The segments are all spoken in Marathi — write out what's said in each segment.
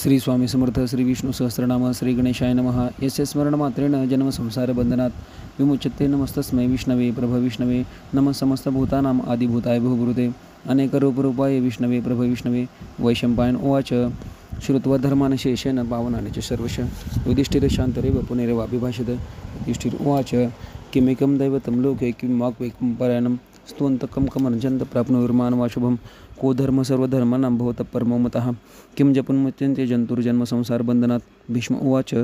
श्री स्वामी समर्थ श्री विष्णू सहस्रनाम श्री गणेशाय नमः। यस्य स्मरणमात्रेण जन्म संसार बंधनात् विमुच्यते। नमस्तस्मै विष्णवे प्रभविष्णवे नमः समस्तभूतानाम् आदिभूताय भूभृते अनेकरूपरूपाय विष्णवे प्रभविष्णवे। वैशंपायन उवाच श्रुत्वा धर्मान् शेषेण पावनानि च सर्वश युधिष्ठिरशान्तरेव पुनरेवाभिभाषत। युधिष्ठिर उवाच किमेकं दैवतं लोके किं वाक्वेकं परायणं स्तुवन्तकं कमर्जन्त प्राप्नुर्मानवाशुभं को धर्म सर्वधर्माणां भवतः परमो मतः किं जपन्मुच्यन्ते जन्तुर्जन्म संसारबन्धनात्। भीष्म उवाच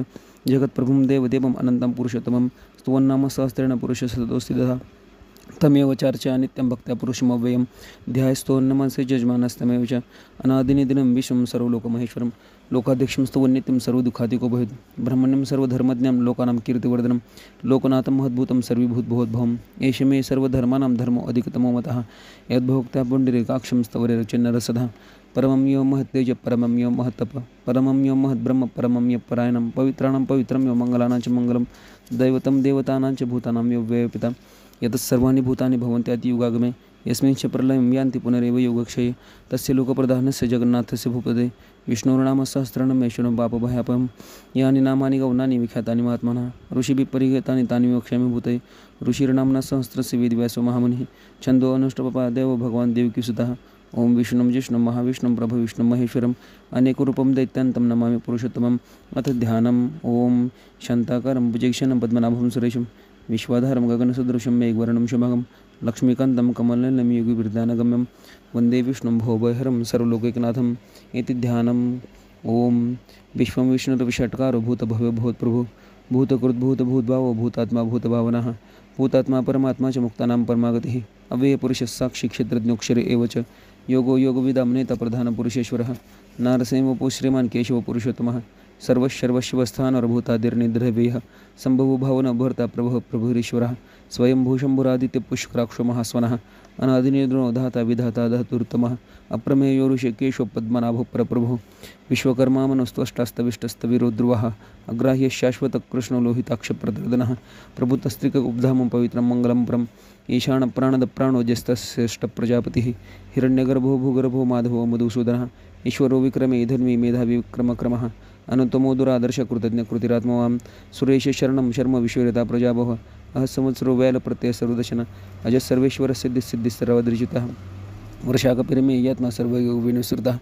जगत्प्रभुं देवदेवम् अनन्तं पुरुषोत्तमं स्तुवन्नाम सहस्रेण पुरुषशतोऽस्तितः तमेव चार्चया नित्यं भक्त्या पुरुषमव्ययं ध्यायस्तोन्नमनसि यजमानस्तमेव च अनादिनिदिनं विश्वं सर्वलोकमहेश्वरं लोकाध्यक्षं स्तुवन्नित्यं सर्वदुःखादिको भवेत् ब्रह्मण्यं सर्वधर्मज्ञं लोकानां कीर्तिवर्धनं लोकनाथं महद्भूतं सर्वीभूतभवद्भवम् एष मे सर्वधर्माणां धर्मो अधिकतमो मतः यद्भोक्त्या पुण्डरीकाक्षं स्तवरेरुचिन्नरसदा परमं यो महत्तेज परमं यो महत्तप परमं यो महद्ब्रह्म परमं यो परायणं पवित्राणां पवित्रं यो मङ्गलानां च मङ्गलं दैवतं देवतानां च भूतानां यो व्ययपिता यतस्सर्वाणि भूतानि भवन्ति अतियुगागमे यस्मिन् च प्रलयं यान्ति पुनरेव योगक्षये तस्य लोकप्रधानस्य जगन्नाथस्य भूपते विष्णोर्नामसहस्रनामेश्वरं पापभयापहं यानि नामानि गौणानि विख्यातानि महात्मनः ऋषिभिः परिगतानि तानि वक्ष्यामि भूतये ऋषिर्नाम्ना सहस्रस्य वेदव्यासो महामुनिः छन्दो अनुष्टुप् भगवान् देवकीसुतः ओं विष्णुं जिष्णुं महाविष्णुं प्रभविष्णुं महेश्वरम् अनेकरूपं दैत्यान्तं नमामि पुरुषोत्तमम्। अथ ध्यानम् ओं शान्ताकारं भुजगशयनं पद्मनाभं सुरेशं विश्वाधारं गगनसदृशं मेघवर्णं शुभगं लक्ष्मीकान्तं कमलनयनं योगिभिर्ध्यानगम्यं वन्दे विष्णुं भवभयहरं सर्वलोकैकनाथम्। इति ध्यानम् ओं विश्वं विष्णुर्विषट्कारो भूतभव्यो भूतप्रभुः भूतकृद्भूतभूतभावो भूतात्मा भूतभावनः भूतात्मा परमात्मा च मुक्तानां परमागतिः अव्ययपुरुषः साक्षी क्षेत्रज्ञोऽक्षरे एव च योगो योगविदां नेता प्रधानपुरुषेश्वरः नारसिंहो श्रीमान् केशव पुरुषोत्तमः सर्वशर्वशिवस्थानर्भूतादिर्निद्रव्यः सम्भवो भावना भर्ता प्रभुः प्रभुरीश्वरः स्वयंभूषम्भुरादित्यपुष्कराक्षो महास्वनः अनादिनिर्गुणो धाता विधाता धातुरुत्तमः अप्रमेयो ऋषिकेशो पद्मनाभो परप्रभुः विश्वकर्मा मनस्त्वष्टास्तविष्टस्तविरो ध्रुवः अग्राह्य शाश्वतकृष्णो लोहिताक्षप्रदर्दनः प्रभुतस्त्रिकउपधामं पवित्रं मङ्गलं परम् ईशान प्राणदप्राणो ज्येष्ठश्रेष्ठप्रजापतिः हिरण्यगर्भो भूगर्भो माधवो मधुसूदनः ईश्वरो विक्रमे धर्मी मेधावी विक्रमक्रमः अनन्तमो दुरादर्शकृतज्ञकृतिरात्मवान् सुरेश शरणं शर्म विश्वरेता प्रजाभवः अह संवत्सरो वैलप्रत्यय सर्वदशन अज सर्वेश्वर सिद्धिसिद्धिस्तरवदृजितः वर्षाकपिरमे यात्मा सर्वयोगिविनुसृतः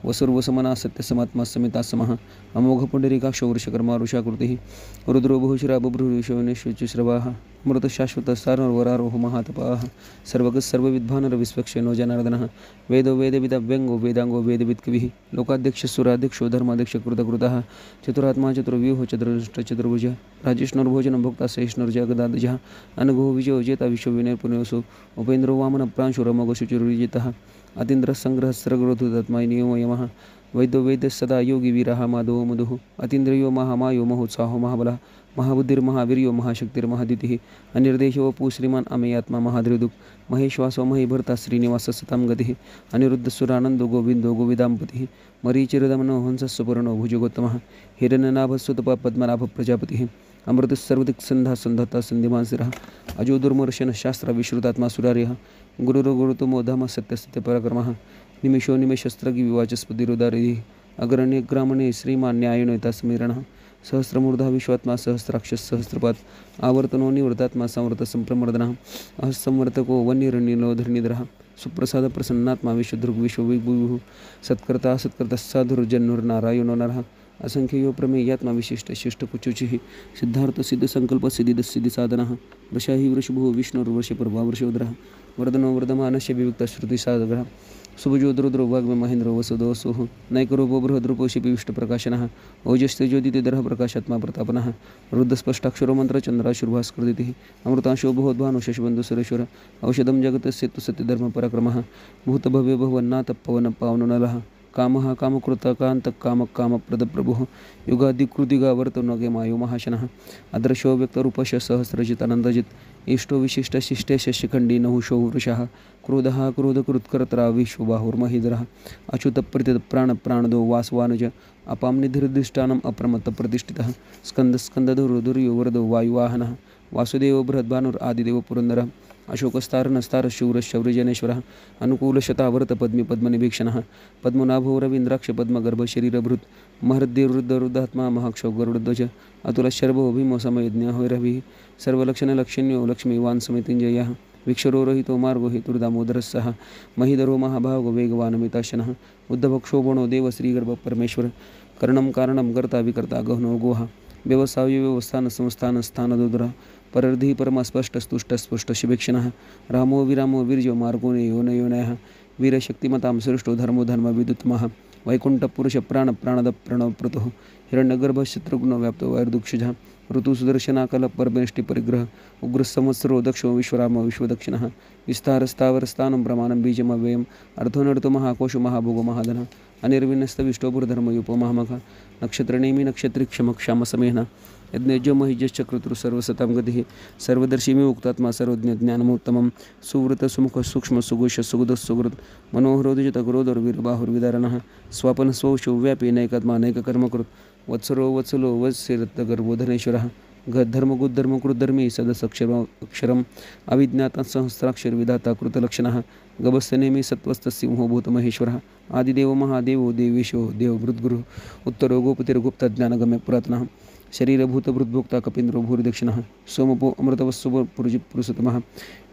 वसुर्वसमना सत्यसमात्मा समिता समः अमोघ पुण्डरीकाक्षो वृषकर्मा वृषाकृतिः रुद्रो बहुशिरा बभ्रुविश्वनिश्वश्रवाः अमृत शाश्वत सारवरारोह महातपाः सर्वविद्भानरविस्वक्षेनो जनार्दनः वेदो वेदविदव्यङ्गो वेदाङ्गो वेदवित्कविः लोकाध्यक्ष सुराध्यक्षो धर्माध्यक्ष कृतकृतः चतुरात्मा चतुर्व्यूहो चतुर्भुजः राजेष्णुर्भोजनं भोक्ता सहिष्णुर्जगदादजः अनघो विजयो जेता विश्वविनयपुण्योऽसो उपेन्द्रो वामन प्रांशुरमोघशुचिरुजितः अतीन्द्रसङ्ग्रहस्रग्रोधुतात्मा नियमो यमः वैद्यो वेद सदा योगी वीरः माधवो मधुः अतीन्द्रियो महामायो महोत्साहो महाबलः महाबुद्धिर्महावीर्यो महाशक्तिर्महादितिः अनिर्देशो पु श्रीमान् अमेयात्मा महाधृदुक् महेश्वासो महीभर्ता श्रीनिवाससतां गतिः अनिरुद्धसुरानन्दो गोविन्दो गोविदाम्पतिः मरीचिरदमनो हंसस्वपर्णो भुजगोत्तमः हिरण्यनाभस्वतप पद्मनाभ प्रजापतिः अमृतस्सर्वदिक्सन्धा सन्धत्ता सन्धिमान् शिरः अजो दुर्मर्शन शास्त्र विश्रुतात्मा सुरार्यः गुरुर्गुरुतमो धाम सत्यसत्यपराक्रमः निमिषो निमेषस्त्रगि विवाचस्पतिरुदारिः अग्रण्यग्रामणे श्रीमान् न्यायिनो स्मीरणः सहस्रमूर्धा विश्वात्मा सहस्राक्षः सहस्रपात् आवर्तनो निवृतात्मा संवृतसम्प्रमर्दनः अहस्संवर्तको वन्यरण्यलोधर्निधरः सुप्रसाद प्रसन्नात्मा विश्वदृग्विश्वविभुः सत्कर्ता सत्कर्तस्साधुर्जन्नुर्नारायणो नरः असंख्यो प्रमेयात्मा विशिष्टशिष्टकुचुचिः सिद्धार्थ सिद्धसंकल्प सिद्धिसाधनः वृषाहि वृषभो विष्णुर्वृषपर्वा वृषोदरः वर्धनो वर्धमानस्य विविक्तश्रुतिसागरः सुभुजो द्रुद्रो वाग्मे महेन्द्रो वसुदो सुः नैकरूपो बृहद्रूपो शिपिविष्टप्रकाशनः ओजस्तेजोदितिधरः प्रकाशात्मा प्रतापनः रुद्रस्पष्टाक्षरो मन्त्रचन्द्राशुर्भास्कृतिः अमृतांशो भवद्भानो शशिबन्धुसुरेश्वर औषधं जगतस्य तु सत्यधर्मपराक्रमः भूतभव्यो भवन्नाथ पवनपावननलः कामः कामकृतकान्तकामकामप्रदप्रभुः युगादिकृतिगावर्तनोगे मायो महाशनः अदृशो व्यक्तरूपश सहस्रजितानन्दजित् इष्टो विशिष्टशिष्टेश शिखण्डी नहुषो वृषः क्रोधः क्रोधकृत्कर्त्रा विश्वबाहुर्महीधरः अच्युतप्रतिप्राणदो वासवानुज अपां निधिर्दिष्टानम् अप्रमत्तप्रतिष्ठितः स्कन्दधुर्यो वरदो वायुवाहनः वासुदेवो बृहद्भानुरादिदेवो पुरन्दरः अशोकस्तारनस्तार शूरशौर्यजनेश्वरः अनुकूलशतावर्त पद्मे पद्मनिभीक्षणः पद्मनाभो रवीन्द्राक्ष पद्मगर्भ शरीरभृत् महृद्देवृद्धरुद्धात्मा महाक्षो गरुडध्वज अतुलशर्भो भीमो समयज्ञाहोरभिः सर्वलक्षणलक्षण्यो लक्ष्मीवान् समितिञ्जयः विक्षरोरहितो मार्गो हेतुर्दामोदरस्सः महिधरो महाभागो वेगवानमिताशनः उद्धवक्षोभणो देव श्रीगर्भपरमेश्वर कर्णं कारणं कर्ता विकर्ता गहनो गोः व्यवसायो व्यवस्थान संस्थान स्थानदुदरः परर्धि परमस्पष्टस्तुष्टस्पुष्टशिवेक्षणः रामो विरामो वीर्यो मार्गो योनयोनयः वीरशक्तिमतां सृष्टो धर्मो धर्मविदुत्तमः वैकुण्ठपुरुषप्राणप्राणदप्रणवप्रतुः हिरण्यगर्भशत्रुघ्नो व्याप्तो वैर्दुक्षजः ऋतुसुदर्शनाकलपर्वेष्टिपरिग्रह उग्रसंवत्सरो दक्षो विश्वरामो विश्वदक्षिणः विस्तारस्थावरस्थानं प्रमाणं बीजमव्ययम् अर्थोनर्थो महाकोशो महाभोगो महाधनः अनिर्विन्नस्तविष्टोपुरधर्मयुपो महामखः नक्षत्रनेमि नक्षत्रिक्षमक्षामसमेन यज्ञेजो महिजश्चक्रतुः सर्वसतां गतिः सर्वदर्शिमि उक्तात्मा सर्वज्ञानमुत्तमं सुवृतसुमुख सूक्ष्म सुगुष सुगुदस्सुहृत् मनोहरोदिजितक्रोधर्वीरबाहुर्विदारणः स्वापनस्वशो व्यापी नैकात्मा नैककर्मकृत् वत्सरो वत्सलो वत्सिरत्तगर्भोधनेश्वरः गद्धर्मगुद्धर्मकृद्धर्मी सदसक्षरम् अविज्ञाता सहस्राक्षरविधाता कृतलक्षणः गभस्तनेमि सत्त्वस्तसिंहो भूतमहेश्वरः आदिदेवो महादेवो देवेशो देवभृद्गुरुः उत्तरो गोपतिर्गुप्तज्ञानगम्य पुरातनः शरीरभूतभृद्भोक्ता कपीन्द्रो भूरिदक्षिणः सोमपो अमृतवस्सुपुरुषोत्तमः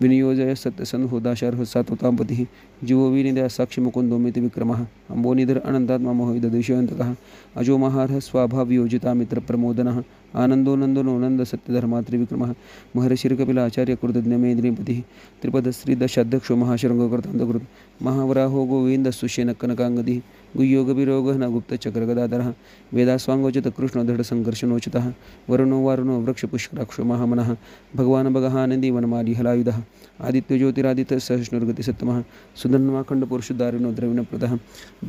विनियोजय सत्यसन्धो दाशार्ह सात्वतांपतिः जीवो विनिदय साक्षिमुकुन्दोमिति विक्रमः अम्बोनिधर अनन्तात्मा मोहितदेशयन्तकः अजो महार्ह स्वाभावयोजिता मित्रप्रमोदनः आनन्दो नन्दनो नन्द सत्यधर्मा त्रिविक्रमः महर्षिर्कपिलाचार्य कृतज्ञमेदिनीपतिः त्रिपदश्रीदशाध्यक्षो महाशृङ्गकृतान्तकृत् महावराहो गोविन्दसुषेणकनकाङ्गदिः गुह्योगविरोगः न गुप्तचक्रगदाधरः वेदास्वाङ्गोचित कृष्णोदृढसङ्कर्षणोचितः वरुणो वारुणो वृक्षपुष्कराक्षो महामनः भगवान् भगहानन्दी वनमालिहलायुधः आदित्यो ज्योतिरादित्य सहिष्णुर्गतिसत्तमः सुधन्वाखण्डपुरुषदारिणो द्रविणप्रदः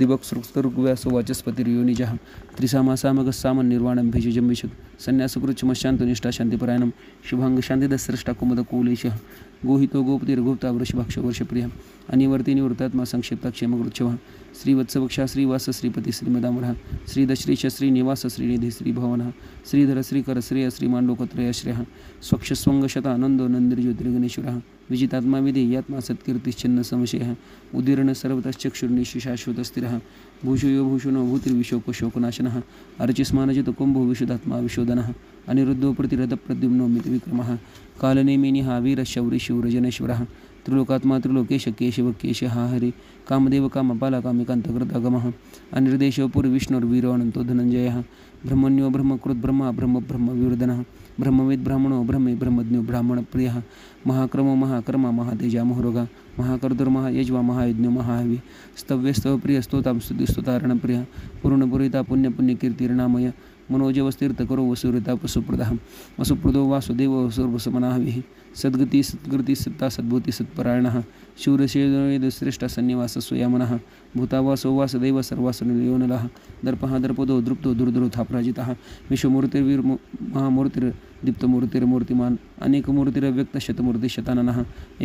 दिवक्सृक्स्तऋग्व्यासो वाचस्पतिर्योनिजः त्रिसामासामगस्सामन्निर्वाणं भेषजं विशत् सन्न्यासकृच्छमशान्तो निष्ठा शान्तिपरायणं शुभाङ्गशान्तिदस्रष्टा कुमुदकुलेशः गोहितो गोपतिर्गुप्ता वृषभाक्षवर्षप्रियः अनिवर्ति निवृत्तात्मा संक्षिप्ता क्षेमकृच्छवः श्रीवत्सवक्षा श्रीवास श्रीपति श्रीमदामरः श्रीदश्रीश श्रीनिवास श्रीनिधि श्रीभवनः श्रीधर श्रीकर श्रेय श्रीमाण्डोकत्रयश्रयः स्वक्षस्वङ्गशतानन्दो नन्दिर्ज्योतिर्गणेश्वरः विजितात्मा विधेयात्मा सत्कीर्तिश्चिन्न संशयः उदीर्ण सर्वतश्चक्षुर्निशाश्वतस्थिरः भूषयो भूषणो भूतिर्विशोकशोकनाशनः अर्चिस्मानजितो कुम्भो विशुद्धात्मा विशोधनः अनिरुद्धो प्रतिरथप्रद्युम्नो मितविक्रमः कालनेमिनिहा वीरशौरिशूरजनेश्वरः त्रिलोकात्मा त्रिलोकेश केशव केशः हरि कामदेव कामपालकामिकान्तकृतागमः अनिर्देशो पुरविष्णुर्वीरोऽनन्तो धनञ्जयः ब्रह्मण्यो ब्रह्मकृत् ब्रह्मा ब्रह्मविवर्धनः ब्रह्मवेद् ब्राह्मणो ब्रह्मे ब्रह्मज्ञो ब्राह्मणप्रियः महाक्रमो महाकर्मा महातेजा मोहरोगा महाकर्तुर्महायज्वा महायज्ञो महाहवि स्तव्यस्तवप्रियस्तोतां स्तुतिस्तोतारणप्रियः पूर्णपुरिता पुण्यपुण्यकीर्तिर्नामय मनोजवस्तीर्थकरो वसुरतापसुप्रदः वसुप्रदो वासुदेवो वसुर्वसमनाहविः सद्गति सत्कृति सत्ता सद्भूति सत्परायणः शूरशेदश्रेष्ठ सन्निवास स्वयामनः भूतावासो वासुदेव सर्वासुनिलयोनलः दर्पः दर्पदो दृप्तो दुर्दुरुथापराजितः विश्वमूर्तिर्दीप्तमूर्तिर्मूर्तिमान् अनेकमूर्तिरव्यक्तशतमूर्तिशताननः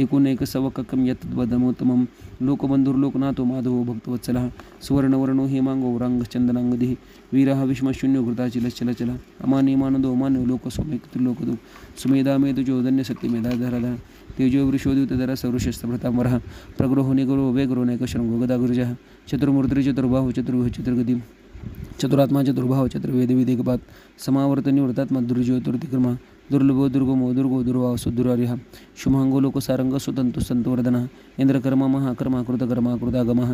एकोनैकसवककं यत्तद्वदमुत्तमं लोकबन्धुर्लोकनाथो माधवो भक्तवत्सलः सुवर्णवर्णो हेमाङ्गो राङ्गचन्दनाङ्गदिः वीरः विष्मशून्यो घृताचिलश्चलचलः अमान्यमानदो मान्यो लोकसौम्यत्रिलोकदो सुमेधामेतुजो धन्यशक्तिमेधाधरधः तेजो वृषोद्युतधर सौरशस्त्रभृतामरः प्रग्रहो निगरो वेगरो नैकशृङ्गो गदागुरुजः चतुर्मूर्तिर्चतुर्बाहु चतुर्भुज चतुर्गतिः चतुरात्मा चतुर्भाव चतुर्वेदविदेकपात् समावर्तनिवृतात्मा दुर्ज्योतिर्तिक्रमः दुर्लभो दुर्गमो दुर्गो दुर्वासो दुरार्यः शुभाङ्गो लोकसारङ्गः सुतन्तु सन्तुवर्धनः इन्द्रकर्मा महाकर्मा कृतकर्मा कृतागमः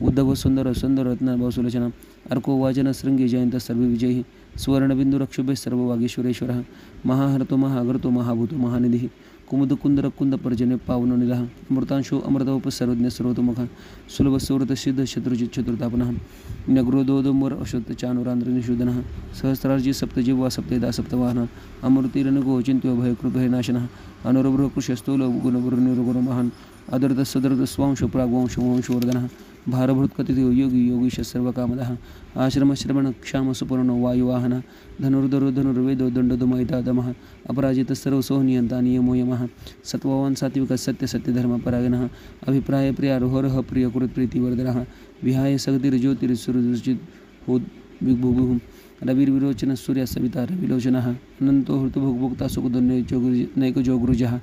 उद्धवो सुन्दर सुन्दररत्नभवसुलोचनः अर्को वाचन शृङ्गे जयन्तः सर्वविजयः सुवर्णबिन्दुरक्षुभे सर्ववागीश्वरेश्वरः महाहर्तो महागर्तो महाभूतो महानिधिः कुमुदकुन्दरकुन्दपर्जन्य पावनो निलः अमृतांशो अमृतोपसर्वज्ञ सर्वतोमुखः सुलभसुव्रतसिद्ध शत्रुजित् चतुर्तापनः नग्रोदोदम्बर अश्वत्थचानुरान्द्रनिषूदनः सहस्रार्जी सप्तजिह्वा सप्तदा सप्तवाहनः अमृतिरनुगो चिन्त्यो भयकृतभयनाशनः अनुरभ्रकृशस्थूलो गुणभुर्निर्गुणमहान् अदर्तसदर्तस्वांशो प्राग्वांशोवंशवर्धनः भारभृत्कथितो योगी योगीश सर्वकामदः आश्रमश्रवणक्षामसुपर्णो वायुवाहनः धनुर्धरो धनुर्वेदो दण्डोदमयितादमः अपराजितस्सर्वसो नियन्ता नियमो यमः सत्त्ववान् सात्विकः सत्यसत्यधर्मपरायणः अभिप्रायप्रियारोहरः प्रियकृत्प्रीतिवर्धनः विहाय सगतिर्ज्योतिर्सुरदुर्जित् विभुभुः रविर्विरोचनः सूर्यः सविता रविलोचनः अनन्तो हृतभोक्ता सुखदुर्नैकजोगृजः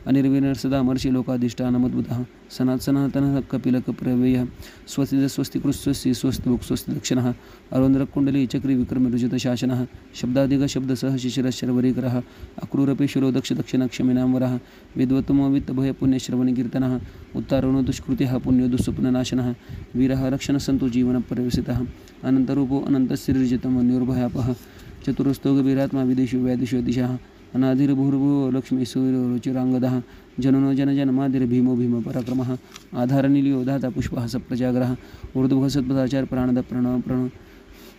अनिर्विनः सदा महर्षि लोकाधिष्ठानमद्भुतः सनातनः कपिलकप्रवेयः स्वस्ति स्वस्तिभुक् स्वस्ति दक्षिणः अरुन्द्रकुण्डली चक्री विक्रमरुजितशासनः शब्दाधिकशब्दसः शिशिरशर्वरीकरः अक्रूरपेशुरो दक्षिणक्षमिनाम्बरः विद्वत्तमवित्तभयपुण्यश्रवणकीर्तनः उत्तारणो दुष्कृतिः पुण्यो दुःस्वप्ननाशनः वीरः रक्षणसन्तु जीवनपर्यवसितः अनन्तरूपो अनन्तश्रीर्जितं निर्भयापः चतुरस्थो गभीरात्मा विदेशो वैदिशो दिशः अनाधिर्भूर्भुवो लक्ष्मीसूर्यरुचिराङ्गदः जननो जनजन्मादिर्भीमो भीमपराक्रमः आधारनीलियो दाता पुष्पः सप्रजागरः ऊर्ध्वः सत्पदाचार प्राणद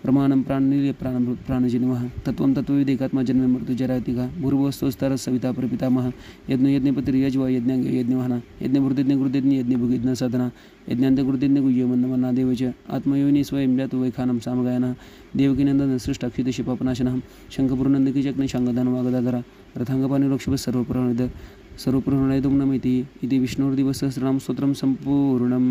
प्रमाणं प्राणनीय प्राणजनिमः तत्त्वं तत्त्वविदेकात्मा जन्म मृत्युजरातिका भूर्भुवस्वस्तर सविता प्रपितामह यज्ञपतिर्यज्वा यज्ञवहना यज्ञभृतज्ञ यज्ञभुगिज्ञ साधना यज्ञान्तकृतज्ञ च आत्मयोनि स्वयं जातो वैखानं सामगायनः देवकीनन्दन सृष्टाक्षितशिपापनाशनः शङ्खपुरनन्दिकीचक्ने वागदाधरा रथाङ्गपाणिरोक्षभः सर्वप्रणयदुं नमैति इति विष्णोर्दिवसहस्रनाम स्तोत्रं सम्पूर्णम्।